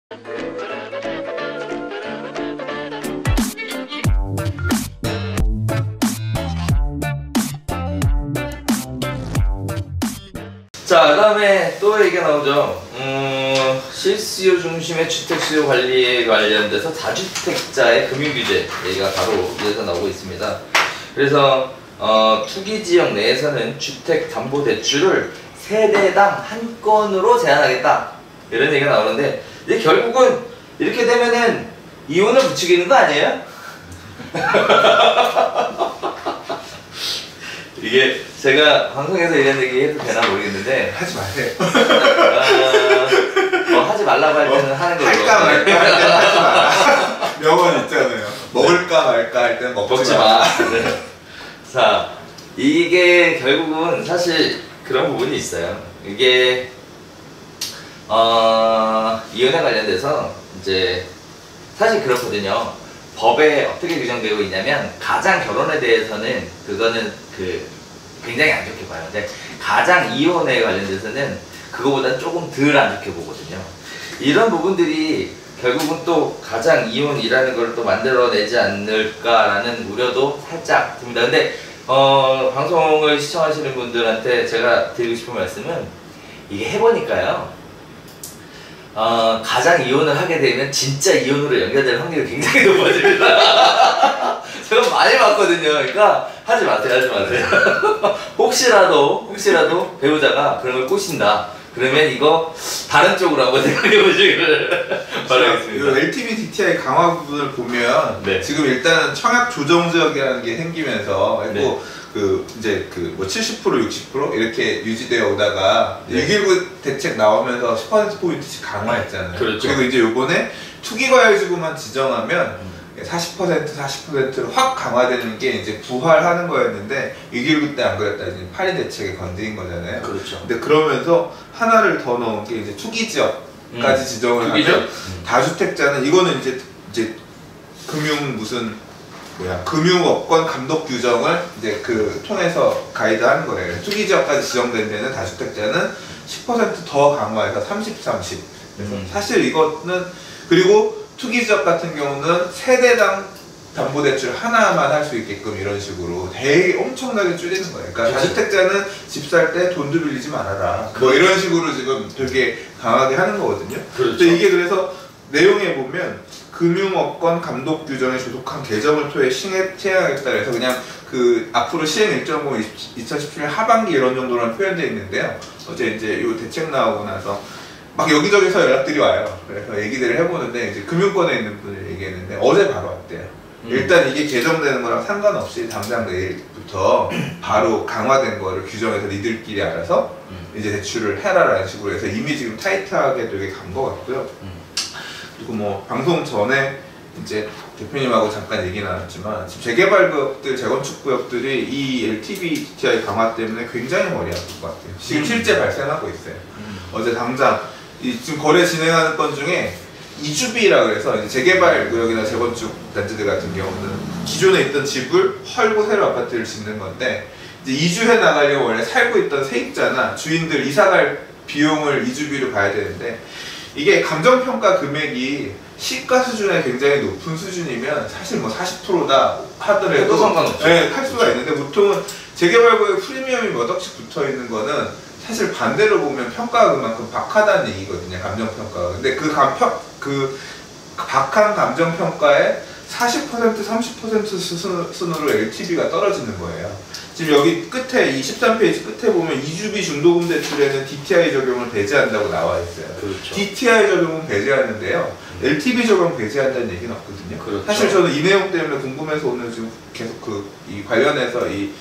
자, 그 다음에 또 얘기가 나오죠. 실수요 중심의 주택수요 관리에 관련돼서 다주택자의 금융규제 얘기가 바로 이어서 나오고 있습니다. 그래서 투기지역 내에서는 주택담보대출을 세대당 한 건으로 제한하겠다, 이런 얘기가 나오는데, 이제 결국은 이렇게 되면은 이혼을 부추기는 거 아니에요? 이게 제가 방송에서 이런 얘기 해도 되나 모르겠는데, 하지 마세요. 하지 말라고 할 때는 하는 걸로. 할까 말까 할 때는 하지 마. 명언 있잖아요. 먹을까 말까 할 때는 먹지 마. 네. 자, 이게 결국은 사실 그런 부분이 있어요. 이게 이혼에 관련돼서 이제 사실 그렇거든요. 법에 어떻게 규정되고 있냐면, 가장 결혼에 대해서는 그거는 굉장히 안 좋게 봐요. 근데 가장 이혼에 관련돼서는 그거보다 조금 덜 안 좋게 보거든요. 이런 부분들이 결국은 또 가장 이혼이라는 걸 또 만들어내지 않을까라는 우려도 살짝 듭니다. 근데 방송을 시청하시는 분들한테 제가 드리고 싶은 말씀은, 이게 해보니까요, 가장 이혼을 하게 되면 진짜 이혼으로 연결될 확률이 굉장히 높아집니다. 제가 많이 봤거든요. 그러니까 하지 마세요. 혹시라도 배우자가 그런 걸 꼬신다, 그러면 이거 다른 쪽으로 한번 생각해 보시기를 바라겠습니다. LTV DTI 강화 부분을 보면, 네. 지금 일단은 청약 조정 지역이라는 게 생기면서, 네. 이제 70% 60% 이렇게 유지되어 오다가, 네. 6.19 대책 나오면서 10%포인트씩 강화했잖아요. 그렇죠. 그리고 이제 요번에 투기과열지구만 지정하면 40%로 확 강화되는 게 이제 부활하는 거였는데, 6.19 때 안 그랬다, 이제 파리 대책에 건드린 거잖아요. 그렇죠. 근데 그러면서 하나를 더 넣은 게 이제 투기지역까지 지정을 하면, 다주택자는 이거는 이제 금융업권 감독 규정을 이제 통해서 가이드하는 거예요. 투기지역까지 지정된 데는 다주택자는 10% 더 강화해서 30-30. 그래서 사실 이거는, 그리고 투기지역 같은 경우는 세대당 담보대출 하나만 할 수 있게끔 이런 식으로 되게 엄청나게 줄이는 거예요. 그러니까 다주택자는 집 살 때 돈도 빌리지 말아라, 뭐 이런 식으로 지금 되게 강하게 하는 거거든요. 그렇죠. 근데 이게 그래서 내용에 보면, 금융업권 감독 규정에 조속한 개정을 통해 시행하겠다 해서 그냥 앞으로 시행 일정 보면 2017년 하반기 이런 정도로 표현되어 있는데요. 어제 이제 이 대책 나오고 나서 막 여기저기서 연락들이 와요. 그래서 얘기들을 해보는데, 이제 금융권에 있는 분을 얘기했는데 어제 바로 왔대요. 일단 이게 개정되는 거랑 상관없이 당장 내일부터 바로 강화된 거를 규정해서 니들끼리 알아서 이제 대출을 해라라는 식으로 해서 이미 지금 타이트하게 되게 간 것 같고요. 그리고 뭐 방송 전에 이제 대표님하고 잠깐 얘기 나눴지만, 지금 재개발 구역들, 재건축 구역들이 이 LTV DTI 강화 때문에 굉장히 머리 아플 것 같아요. 지금 실제 발생하고 있어요. 어제 당장 지금 거래 진행하는 건 중에 이주비라 그래서, 이제 재개발 구역이나 재건축 단지들 같은 경우는 기존에 있던 집을 헐고 새로 아파트를 짓는 건데, 이제 이주해 나가려고 원래 살고 있던 세입자나 주인들 이사갈 비용을 이주비로 봐야 되는데, 이게 감정평가 금액이 시가 수준에 굉장히 높은 수준이면 사실 뭐 40%다 하더라도 상관없죠. 네, 할 수가 있는데, 보통은 재개발구역 프리미엄이 몇 억씩 붙어 있는 거는 사실 반대로 보면 평가가 그만큼 박하다는 얘기거든요. 감정평가가. 근데 박한 감정평가에 40% 30% 수준으로 LTV가 떨어지는 거예요. 지금 여기 끝에, 이 13페이지 끝에 보면 이주비 중도금 대출에는 DTI 적용을 배제한다고 나와 있어요. 그렇죠. DTI 적용은 배제하는데요, LTV 적용 배제한다는 얘기는 없거든요. 그렇죠. 사실 저는 이 내용 때문에 궁금해서 오늘 지금 계속 이 관련해서 이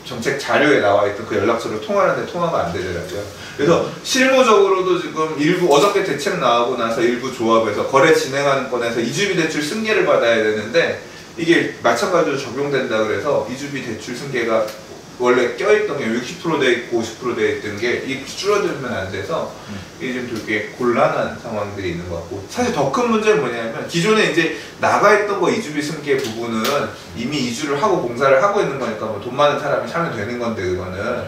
정책 자료에 나와 있던 그 연락처를 통화하는데 통화가 안 되더라고요. 그래서 실무적으로도 지금 일부 어저께 대책 나오고 나서 일부 조합에서 거래 진행하는 건에서 이주비 대출 승계를 받아야 되는데, 이게 마찬가지로 적용된다 그래서 이주비 대출 승계가 원래 껴있던 게 60% 돼 있고 50% 돼 있던 게 이게 줄어들면 안 돼서 이게 좀 되게 곤란한 상황들이 있는 것 같고, 사실 더 큰 문제는 뭐냐면, 기존에 이제 나가 있던 거 이주비 승계 부분은 이미 이주를 하고 공사를 하고 있는 거니까 뭐 돈 많은 사람이 사면 되는 건데, 그거는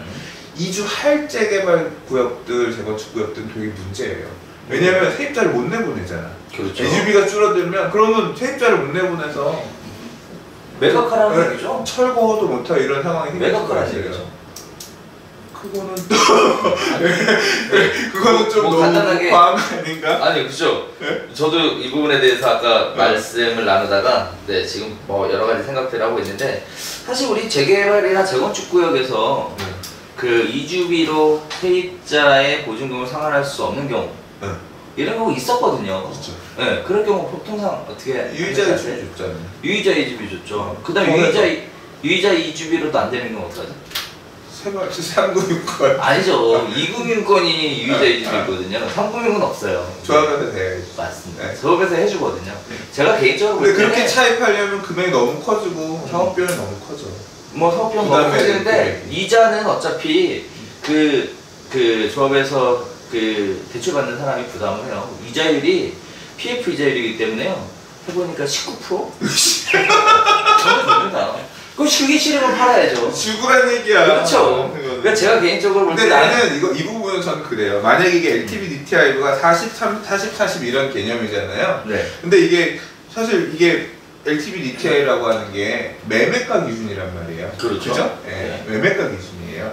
이주할 재개발 구역들, 재건축 구역들은 되게 문제예요. 왜냐하면 세입자를 못 내보내잖아. 그렇죠. 이주비가 줄어들면 그러면 세입자를 못 내보내서 매각하라는 얘기죠. 철거도 못하고 이런 상황이 생길 수가 매각하라는 있어요. 얘기죠. 그거는 또 그거는 좀 뭐 너무 간단하게- 과한 거 아닌가? 아니 그렇죠. 네? 저도 이 부분에 대해서 아까 네. 말씀을 나누다가 네 지금 뭐 여러 가지 생각들을 하고 있는데 사실 우리 재개발이나 재건축 구역에서 그 이주비로 세입자의 보증금을 상환할 수 없는 경우 네. 이런 경우 있었거든요. 그렇죠. 네, 그런 경우 보통상 어떻게 유의자 하세요? 이주비 줬잖아요. 유의자 이주비 줬죠. 그다음 그래서- 유의자 이주비로도 안 되는 경우 어떡하죠? 세발치 상금융권 아니죠. 이금융권이 유의자 아, 이주비거든요. 상금융은 없어요. 조합에서 돼야지. 맞습니다. 네. 조합에서 해주거든요. 제가 개인적으로 근데 볼 때는 그렇게 차입하려면 금액이 너무 커지고 사업비용이 너무 커져. 뭐 사업비용 부담해야 너무 커지는데 되는 이자는 어차피 그 조합에서 그 대출받는 사람이 부담을 해요. 이자율이 PF 이자율이기 때문에요. 해보니까 19%? 저는 됩니다. 그럼 주기 싫으면 팔아야죠. 죽으란 얘기야. 그렇죠. 그거는. 그러니까 제가 개인적으로 볼 근데 때는 나는 이 부분은 전 그래요. 만약에 이게 LTV DTI가 40, 40 이런 개념이잖아요. 네. 근데 이게 사실 이게 LTV DTI라고 하는 게 매매가 기준이란 말이에요. 그렇죠. 그죠? 네. 매매가 기준이에요.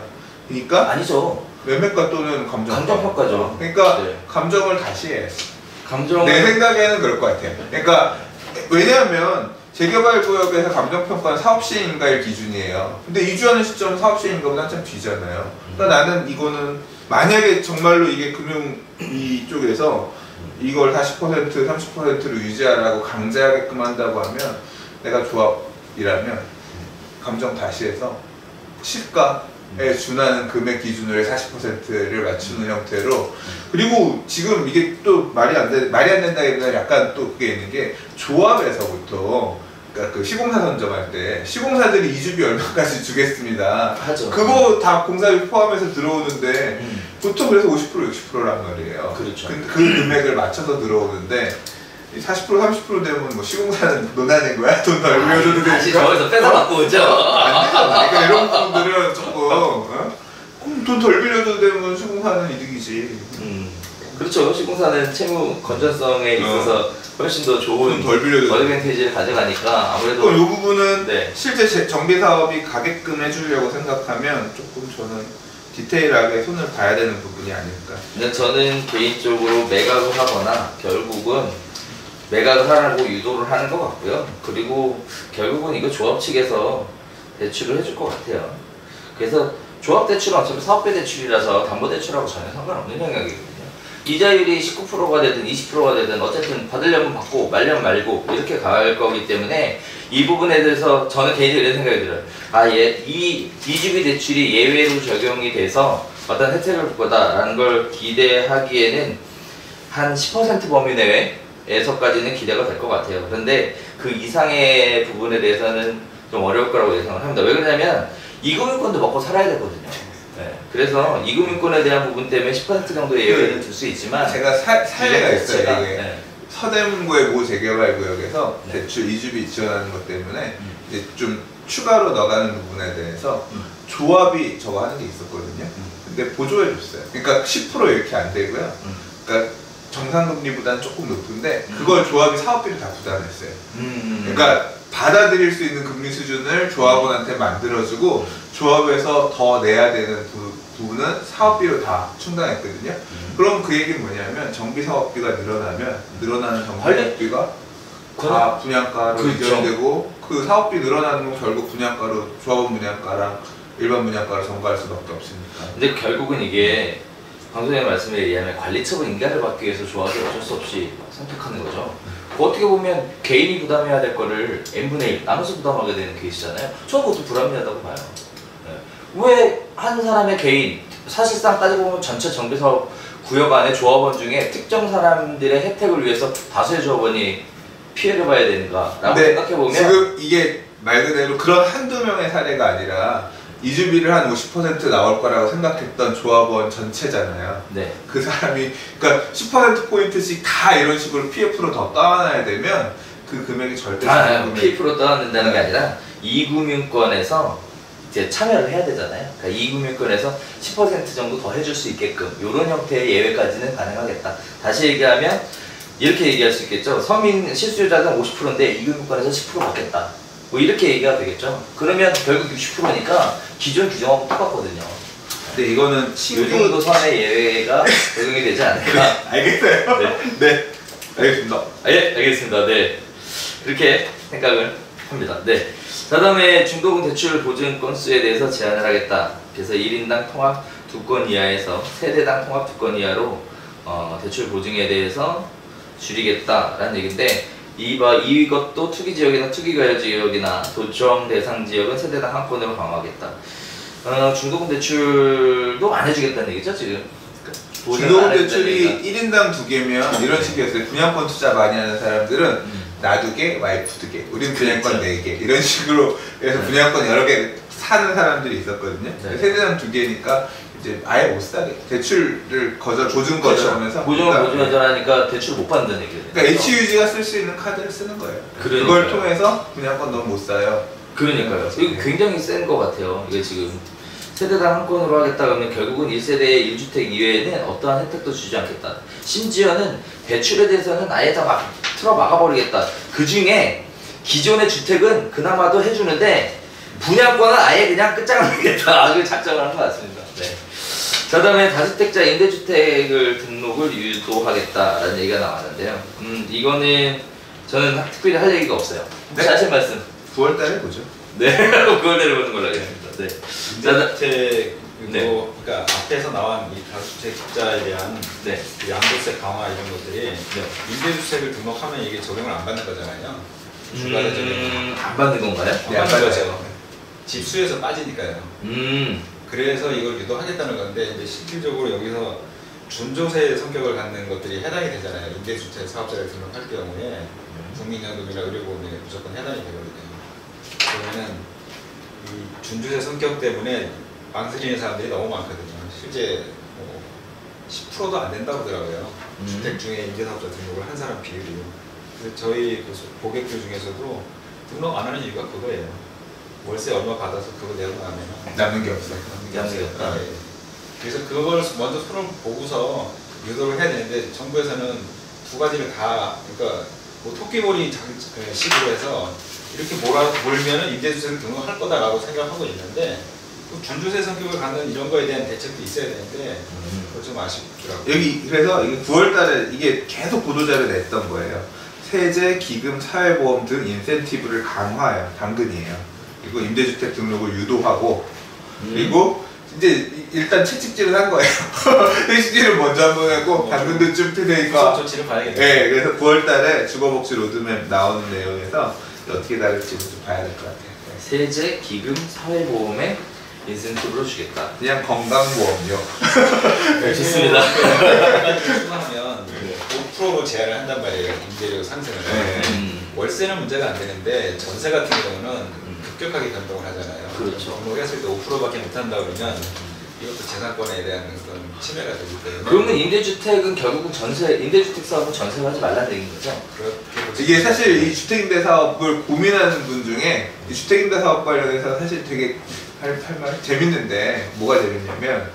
그러니까 아니죠. 매매가 또는 감정. 감정평가죠. 그러니까 네. 감정을 다시 해. 감정 내 생각에는 그럴 것 같아요. 그러니까 왜냐하면 재개발구역에서 감정평가는 사업시행인가의 기준이에요. 근데 이주하는 시점은 사업시행인가보다 한참 뒤잖아요. 그러니까 나는 이거는 만약에 정말로 이게 금융 이쪽에서 이걸 40% 30%로 유지하라고 강제하게끔 한다고 하면 내가 조합이라면 감정 다시 해서 시가에 준하는 금액 기준으로 40%를 맞추는 형태로. 그리고 지금 이게 또 말이 안 된다기보다 약간 또 그게 있는 게 조합에서부터 그러니까 그 시공사 선정할 때 시공사들이 이주비 얼마까지 주겠습니다. 하죠. 그거 다 공사비 포함해서 들어오는데 보통 그래서 50% 60%란 말이에요. 그렇죠. 그 금액을 맞춰서 들어오는데 40% 30% 되면 뭐 시공사는 논하는 거야? 돈 덜 빌려줘도 다시 되니까? 저기서 뺏어 갖고 오죠. 안 되잖아. 그러니까 이런 부분들은 조금 돈 덜 빌려줘도 되면 시공사는 이득이지. 그렇죠. 시공사는 채무 건전성에 있어서 훨씬 더 좋은 돈 덜 빌려줘도 어드밴티지를 가져가니까 아무래도 그럼 이 부분은 네. 실제 정비 사업이 가게끔 해주려고 생각하면 조금 저는 디테일하게 손을 봐야 되는 부분이 아닐까. 근데 저는 개인적으로 매각을 하거나 결국은 매각을 하라고 유도를 하는 것 같고요. 그리고 결국은 이거 조합 측에서 대출을 해줄 것 같아요. 그래서 조합 대출은 어차피 사업비 대출이라서 담보대출하고 전혀 상관없는 영역이거든요. 이자율이 19%가 되든 20%가 되든 어쨌든 받으려면 받고 말려면 말고 이렇게 갈 거기 때문에 이 부분에 대해서 저는 개인적으로 이런 생각이 들어요. 이 이주비 대출이 예외로 적용이 돼서 어떤 혜택을 줄 거다라는 걸 기대하기에는 한 10% 범위 내외에서까지는 기대가 될 것 같아요. 그런데 그 이상의 부분에 대해서는 좀 어려울 거라고 예상을 합니다. 왜 그러냐면 이금융권도 먹고 살아야 되거든요. 네. 그래서 이금융권에 대한 부분 때문에 10% 정도의 예외는 둘 수 있지만 제가 사례가 있어요. 자체가, 이게 네. 서대문구의 모 재개발구역에서 네. 대출 이주비 지원하는 것 때문에 이제 좀 추가로 넣어가는 부분에 대해서 조합이 저거 하는 게 있었거든요. 근데 보조해 줬어요. 그러니까 10% 이렇게 안 되고요. 그러니까 정상금리보다는 조금 높은데 그걸 조합이 사업비를 다 부담했어요. 그러니까 받아들일 수 있는 금리 수준을 조합원한테 만들어주고 조합에서 더 내야 되는 부분은 사업비로 다 충당했거든요. 그럼 그 얘기는 뭐냐면 정비 사업비가 늘어나면 늘어나는 정비 사업비가 다 분양가로 그렇죠. 이전되고 그 사업비 늘어나는 건 결국 분양가로 조합원 분양가랑 일반 분양가로 전가할 수밖에 없으니까. 근데 결국은 이게 방송의 말씀에 의하면 관리처분 인가를 받기 위해서 조합이 어쩔 수 없이 선택하는 거죠. 어떻게 보면 개인이 부담해야 될 거를 n분의 1 나눠서 부담하게 되는 케이스잖아요. 저는 그것도 불합리하다고 봐요. 네. 왜 한 사람의 개인, 사실상 따지고 보면 전체 정비사업 구역 안에 조합원 중에 특정 사람들의 혜택을 위해서 다수의 조합원이 피해를 봐야 되는가 라고 생각해보면 지금 이게 말 그대로 그런 한두 명의 사례가 아니라 이주비를 한 50% 나올 거라고 생각했던 조합원 전체잖아요. 네. 그 사람이 그러니까 10%포인트씩 다 이런 식으로 PF로 더 따와놔야 되면 그 금액이 절대 PF로 떠난다는 게 아니라 이금융권에서 이제 참여를 해야 되잖아요. 그러니까 이금융권에서 10% 정도 더 해줄 수 있게끔 이런 형태의 예외까지는 가능하겠다. 다시 얘기하면 이렇게 얘기할 수 있겠죠. 서민 실수요자는 50%인데 이금융권에서 10% 받겠다. 뭐 이렇게 얘기가 되겠죠. 그러면 결국 60%니까 기존 규정하고 똑같거든요. 근데 이거는 이 신규 정도 선의 예외가 적용이 되지 않을까. 알겠어요. 네. 네. 알겠습니다. 아, 예, 알겠습니다. 네. 그렇게 생각을 합니다. 네. 자, 다음에 중도금 대출 보증 건수에 대해서 제한을 하겠다. 그래서 1인당 통합 2건 이하에서 세대당 통합 2건 이하로 대출 보증에 대해서 줄이겠다라는 얘기인데 이것도 투기지역이나 투기과열지역이나 도청 대상 지역은 세대당 한 건으로 강화하겠다. 중도금 대출도 안 해주겠다는 얘기죠, 지금? 중도금 대출이 1인당 2개면 이런 식이었어요. 분양권 투자 많이 하는 사람들은 나 2개, 와이프 2개, 우린 분양권 4개 이런 식으로 해서 분양권 여러 개 사는 사람들이 있었거든요. 네. 세대당 2개니까 이제 아예 못 사게 대출을 보증 거절하면서 보증을 거절하니까 대출 못 받는다는 얘기예요. 그러니까 HUG가 쓸 수 있는 카드를 쓰는 거예요. 그러니까요. 그걸 통해서 분양권 너무 못 사요. 그러니까요. 이거 굉장히 센 것 같아요. 이게 지금 세대당 한 건으로 하겠다 그러면 결국은 1세대 1주택 이외에는 어떠한 혜택도 주지 않겠다. 심지어는 대출에 대해서는 아예 다 막 틀어 막아버리겠다. 그 중에 기존의 주택은 그나마도 해주는데 분양권은 아예 그냥 끝장내겠다. 아주 작정을 한 것 같습니다. 네. 자, 다음에 다주택자 임대주택을 등록을 유도하겠다라는 얘기가 나왔는데요. 이거는 저는 특별히 할 얘기가 없어요. 혹시 네? 하실 말씀? 9월 달에 보죠. 네, 그걸 내려보는 걸로 하겠습니다. 네. 임대주택 네. 그러니까 앞에서 나온 이 다주택자에 대한 네. 그 양도세 강화 이런 것들이 네. 임대주택을 등록하면 이게 적용을 안 받는 거잖아요. 주가에 적용을 안 받는 건가요? 네, 안 안 받는 받아요. 거죠. 집수에서 빠지니까요. 그래서 이걸 유도하겠다는 건데 이제 실질적으로 여기서 준조세 성격을 갖는 것들이 해당이 되잖아요. 임대주택 사업자를 등록할 경우에 국민연금이나 의료보험에 무조건 해당이 되거든요. 그러면은 이 준조세 성격 때문에 망설이는 사람들이 너무 많거든요. 실제 뭐 10%도 안 된다고 하더라고요. 주택 중에 임대사업자 등록을 한 사람 비율이. 그래서 저희 그 고객들 중에서도 등록 안 하는 이유가 그거예요. 월세 얼마 받아서 그거 내고 나면 남는 게 없어요. 남는 게 없다. 예. 그래서 그걸 먼저 손을 보고서 유도를 해야 되는데 정부에서는 두 가지를 다 그러니까 뭐 토끼몰이 식으로 해서 이렇게 몰면은 임대주택을 등록할 거다라고 생각하고 있는데 그 준조세 성격을 갖는 이런 거에 대한 대책도 있어야 되는데 그거 좀 아쉽더라고요. 여기 그래서 이게 9월달에 이게 계속 보도자료 냈던 거예요. 세제, 기금, 사회보험 등 인센티브를 강화해요. 당근이에요. 그리고 임대주택 등록을 유도하고 그리고 이제 일단 채찍질을 한 거예요. 채찍질을 먼저 한 번 했고 당근도 좀 트되니까 조치를 봐야겠네요. 네, 그래서 9월달에 주거복지 로드맵 나오는 내용에서 어떻게 다를지 좀 봐야 될 것 같아요. 세제, 기금, 사회보험에 인센티브로 주겠다. 그냥 건강보험요. 네, 좋습니다. 추가하면 5%로 제한을 한단 말이에요. 임대료 상승을. 네. 월세는 문제가 안 되는데 전세 같은 경우는 급격하게 변동을 하잖아요. 그렇죠. 등록했을 때 5%밖에 못 한다 그러면 이것도 재산권에 대한 그런 침해가 되기 때문에. 그러면 임대주택은 결국은 임대주택 사업은 전세를 하지 말라는 얘기인 거죠? 그렇게 이게 사실 이 주택임대 사업을 고민하는 분 중에 이 주택임대 사업 관련해서 사실 되게 할 말 재밌는데 뭐가 재밌냐면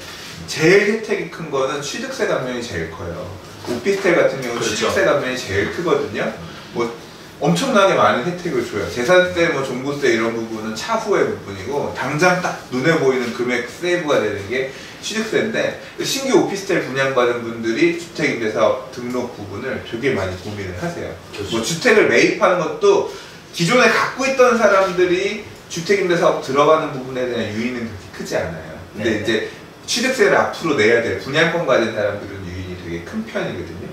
제일 혜택이 큰 거는 취득세 감면이 제일 커요. 오피스텔 같은 경우는 그렇죠. 취득세 감면이 제일 크거든요. 뭐 엄청나게 많은 혜택을 줘요. 재산세, 뭐 종부세 이런 부분은 차후의 부분이고 당장 딱 눈에 보이는 금액 세이브가 되는 게 취득세인데 신규 오피스텔 분양받은 분들이 주택임대사업 등록 부분을 되게 많이 고민을 하세요. 그렇죠. 뭐 주택을 매입하는 것도 기존에 갖고 있던 사람들이 주택임대사업 들어가는 부분에 대한 유인은 그렇게 크지 않아요. 근데 네네. 이제 취득세를 앞으로 내야 될 분양권 가진 사람들은 유인이 되게 큰 편이거든요.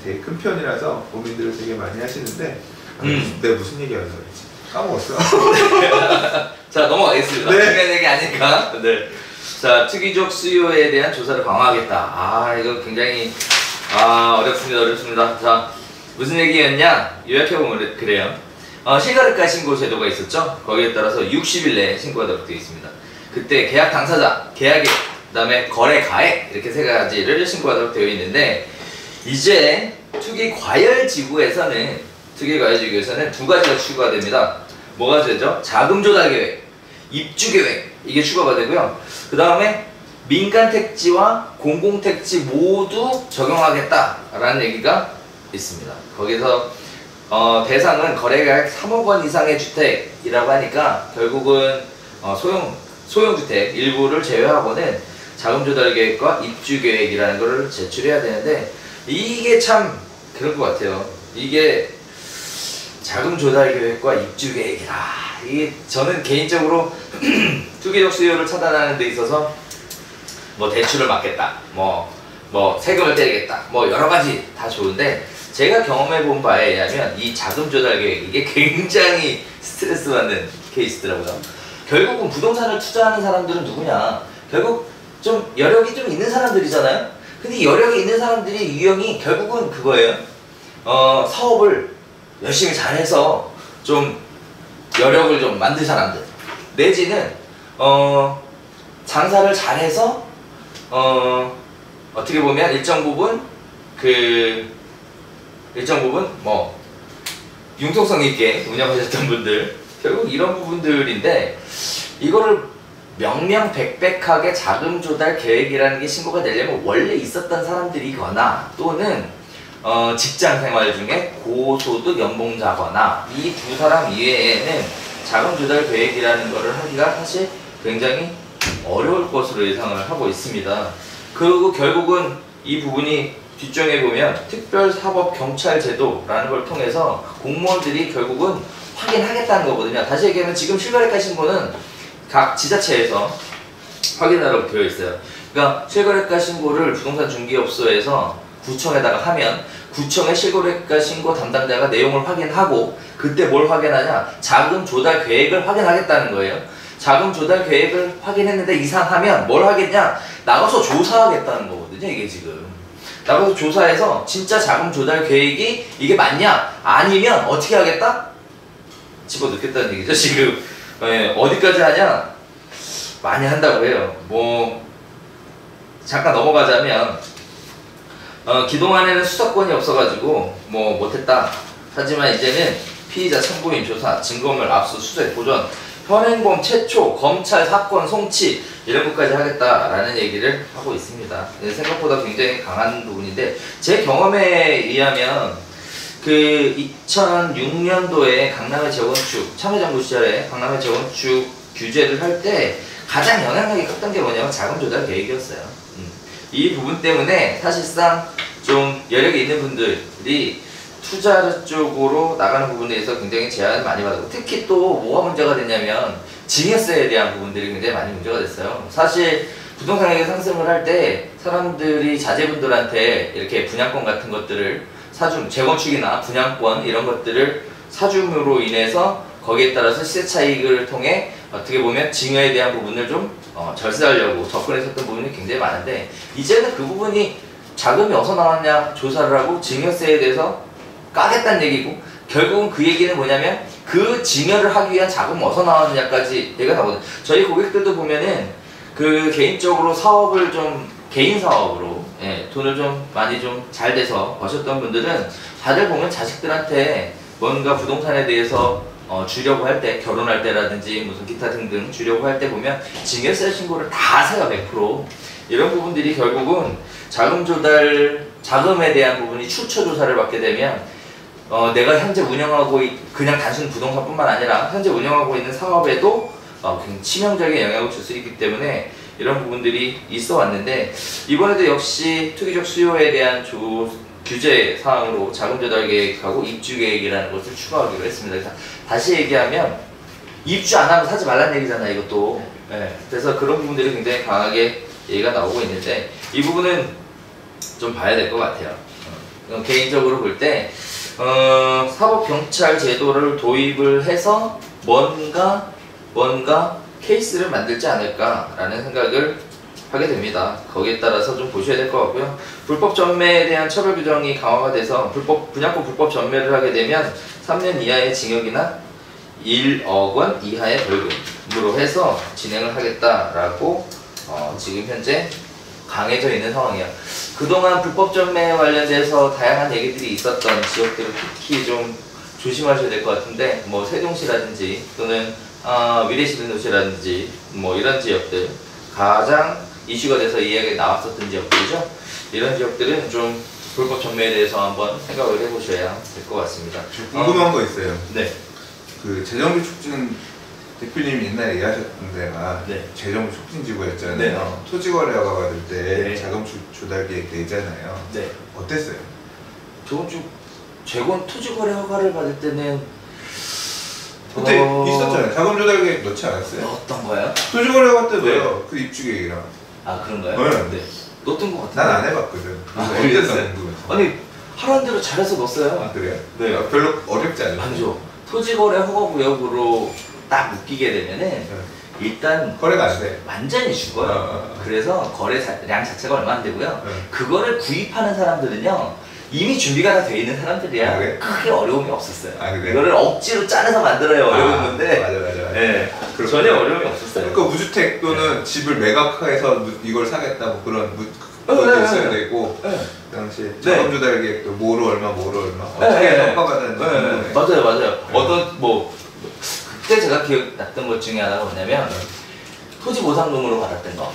되게 큰 편이라서 고민들을 되게 많이 하시는데 내가 무슨 얘기 하려고 했지? 까먹었어. 자, 넘어가겠습니다. 네. 중요한 얘기 아니까. 네. 자, 투기적 수요에 대한 조사를 강화하겠다. 아, 이거 굉장히 어렵습니다. 자, 무슨 얘기였냐? 요약해보면 그래요. 실거래가 신고 제도가 있었죠. 거기에 따라서 60일 내에 신고하도록 되어 있습니다. 그때 계약 당사자, 계약액, 그 다음에 거래 가액 이렇게 세 가지를 신고하도록 되어 있는데 이제 투기 과열 지구에서는 두 가지가 추가가 됩니다. 뭐가 되죠? 자금 조달 계획. 입주 계획 이게 추가가 되고요. 그 다음에 민간 택지와 공공 택지 모두 적용하겠다라는 얘기가 있습니다. 거기서 대상은 거래가액 3억 원 이상의 주택이라고 하니까 결국은 소형주택 일부를 제외하고는 자금조달계획과 입주계획이라는 것을 제출해야 되는데 이게 참 그런 것 같아요. 이게 자금조달계획과 입주계획이라 이게 저는 개인적으로 투기적 수요를 차단하는 데 있어서 뭐 대출을 막겠다 뭐 세금을 떼겠다 뭐 여러가지 다 좋은데 제가 경험해 본 바에 의하면 이 자금조달계획 이게 굉장히 스트레스 받는 케이스더라고요. 결국은 부동산을 투자하는 사람들은 누구냐, 결국 좀 여력이 좀 있는 사람들이잖아요. 근데 이 여력이 있는 사람들이 유형이 결국은 그거예요. 사업을 열심히 잘해서 좀 여력을 좀 만든 사람들 내지는 장사를 잘해서 어떻게 보면 일정 부분 뭐 융통성 있게 운영하셨던 분들 결국 이런 부분들인데 이거를 명명백백하게 자금조달 계획이라는 게 신고가 되려면 원래 있었던 사람들이거나 또는 직장생활 중에 고소득 연봉자거나 이 두 사람 이외에는 자금조달 계획이라는 거를 하기가 사실 굉장히 어려울 것으로 예상을 하고 있습니다. 그리고 결국은 이 부분이 뒷정에 보면 특별사법경찰제도라는 걸 통해서 공무원들이 결국은 확인하겠다는 거거든요. 다시 얘기하면 지금 실거래가 신고는 각 지자체에서 확인하라고 되어 있어요. 그러니까 실거래가 신고를 부동산 중개업소에서 구청에다가 하면 구청의 실거래가 신고 담당자가 내용을 확인하고 그때 뭘 확인하냐? 자금 조달 계획을 확인하겠다는 거예요. 자금 조달 계획을 확인했는데 이상하면 뭘 하겠냐? 나가서 조사하겠다는 거거든요. 이게 지금 나가서 조사해서 진짜 자금 조달 계획이 이게 맞냐? 아니면 어떻게 하겠다? 집어넣겠다는 얘기죠. 지금 어디까지 하냐? 많이 한다고 해요. 뭐 잠깐 넘어가자면 그동안에는 수사권이 없어가지고 뭐 못했다. 하지만 이제는 피의자 참고인 조사, 증거물 압수수색, 보존, 현행범 최초, 검찰 사건 송치 이런 것까지 하겠다라는 얘기를 하고 있습니다. 생각보다 굉장히 강한 부분인데 제 경험에 의하면 그 2006년도에 강남의 재건축, 참여정부 시절에 강남의 재건축 규제를 할 때 가장 영향력이 컸던 게 뭐냐면 자금조달 계획이었어요. 이 부분 때문에 사실상 좀 여력이 있는 분들이 투자 쪽으로 나가는 부분에 대해서 굉장히 제한을 많이 받았고 특히 또 뭐가 문제가 됐냐면 증여세에 대한 부분들이 굉장히 많이 문제가 됐어요. 사실 부동산 가격 상승을 할 때 사람들이 자제분들한테 이렇게 분양권 같은 것들을 재건축이나 분양권 이런 것들을 사줌으로 인해서 거기에 따라서 시세 차익을 통해 어떻게 보면 증여에 대한 부분을 좀 절세하려고 접근했었던 부분이 굉장히 많은데 이제는 그 부분이 자금이 어디서 나왔냐 조사를 하고 증여세에 대해서 까겠다는 얘기고 결국은 그 얘기는 뭐냐면 그 증여를 하기 위한 자금이 어디서 나왔느냐까지 얘기가 나거든요. 저희 고객들도 보면은 그 개인적으로 사업을 좀 개인 사업으로 돈을 좀 많이 좀 잘 돼서 버셨던 분들은 다들 보면 자식들한테 뭔가 부동산에 대해서 주려고 할 때 결혼할 때라든지 무슨 기타 등등 주려고 할 때 보면 증여세 신고를 다 세요. 100% 이런 부분들이 결국은 자금에 대한 부분이 출처 조사를 받게 되면 내가 현재 운영하고 그냥 단순 부동산뿐만 아니라 현재 운영하고 있는 사업에도 굉장히 치명적인 영향을 줄 수 있기 때문에 이런 부분들이 있어 왔는데 이번에도 역시 투기적 수요에 대한 규제 사항으로 자금조달 계획하고 입주 계획이라는 것을 추가하기로 했습니다. 그래서 다시 얘기하면 입주 안 하면 사지 말라는 얘기잖아요. 이것도. 그래서 그런 부분들이 굉장히 강하게 얘기가 나오고 있는데 이 부분은 좀 봐야 될 것 같아요. 개인적으로 볼 때 사법경찰 제도를 도입을 해서 뭔가 케이스를 만들지 않을까라는 생각을 하게 됩니다. 거기에 따라서 좀 보셔야 될 것 같고요. 불법 전매에 대한 처벌 규정이 강화가 돼서 분양권 불법 전매를 하게 되면 3년 이하의 징역이나 1억 원 이하의 벌금으로 해서 진행을 하겠다라고 지금 현재 강해져 있는 상황이에요. 그동안 불법 전매 관련돼서 다양한 얘기들이 있었던 지역들은 특히 좀 조심하셔야 될 것 같은데 뭐 세종시라든지 또는 위례시민도시라든지 뭐 이런 지역들 가장 이슈가 돼서 이야기 나왔었던 지역들이죠. 이런 지역들은 좀 불법 전매에 대해서 한번 생각을 해보셔야 될 것 같습니다. 궁금한 거 있어요. 네. 그 재정비 촉진 대표님이 옛날에 얘기하셨던 데가 네. 재정비 촉진 지구였잖아요. 네. 토지거래가 받을 때 네. 자금 조달 계획 내잖아요. 네. 어땠어요? 저번 주 재건 토지거래 허가를 받을 때는 그때 있었잖아요. 자금 조달 계획 넣지 않았어요? 어떤 거요? 토지거래 허가 때 넣어요. 그 입주 계획이랑. 아 그런가요? 네. 넣었던 것 같은데. 난 안 해봤거든. 아, 그래서 그랬어요? 어땠나 궁금해서. 아니 하라는 대로 잘해서 넣었어요. 아 그래요? 네. 별로 어렵지 않아요. 아니죠. 토지거래 허가 구역으로 딱 묶이게 되면은 네. 일단 거래가 안 돼. 완전히 죽어요. 그래서 거래량 자체가 얼마 안 되고요. 네. 그거를 구입하는 사람들은요 이미 준비가 다 돼 있는 사람들이야. 아, 그래? 크게 어려움이 없었어요. 아, 그래? 이거를 억지로 짜내서 만들어야 어려웠는데 맞아. 네, 그렇구나. 전혀 어려움이 없었어요. 그러니까 무주택 또는 집을 매각해서 이걸 사겠다 뭐 그런 네, 것도 네, 있어야 네. 되고 네. 그 당시에 네. 자금 조달 계획도 뭐로 얼마 어떻게 네. 평가가 되는지 궁금해. 네, 맞아요. 어떤 뭐 그때 제가 기억났던 것 중에 하나가 뭐냐면 토지 보상금으로 받았던 거,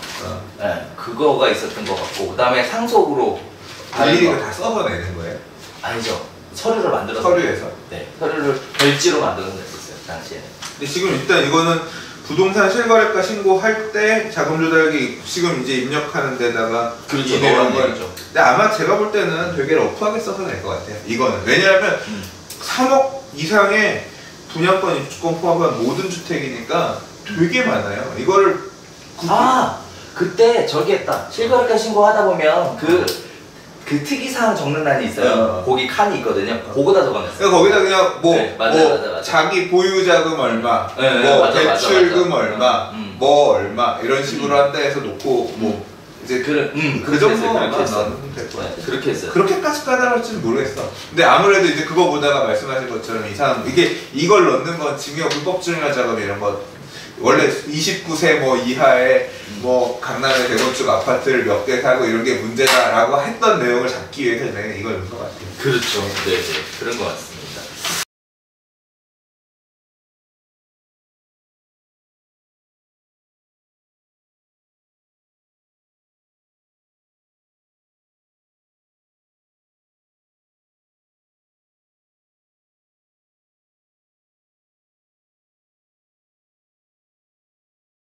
네, 그거가 있었던 것 같고 그 다음에 상속으로 받은 일일이 거. 다 써서 내는 거예요? 아니죠. 서류를 만들어서. 서류에서? 네, 서류를 별지로 만들어서 냈었어요 당시에는. 근데 지금 일단 이거는 부동산 실거래가 신고할 때 자금 조달 계획 지금 이제 입력하는 데다가 그렇죠. 이 내용을 넣어야죠. 근데 아마 제가 볼 때는 되게 러프하게 써서 낼 것 같아요. 이거는 왜냐하면 3억 이상의 분양권 입주권 포함한 모든 주택이니까 되게 많아요. 이거를 그때 저기 했다. 실거래가 신고하다 보면 그 특이사항 적는欄이 있어요. 거기 칸이 있거든요. 그거다 적어냈어요. 그러니까 거기다 그냥 뭐, 네, 맞아. 자기 보유자금 얼마, 네, 뭐 맞아. 대출금 얼마, 음. 뭐 얼마 이런 식으로 한다 해서 놓고 뭐 이제 그 정도만 그렇게 했어요. 넣으면 될 것 같아요. 네, 그렇게 했어요. 그렇게까지 까다로울지는 모르겠어. 근데 아무래도 이제 그거 보다가 말씀하신 것처럼 이걸 넣는 건 증여 불법 증여 작업 이런 거 원래 29세 뭐 이하의 뭐 강남의 대건축 아파트를 몇 개 사고 이런 게 문제다라고 했던 내용을 잡기 위해서 내가 이걸 넣은 것 같아요. 그렇죠. 네, 그런 것 같습니다.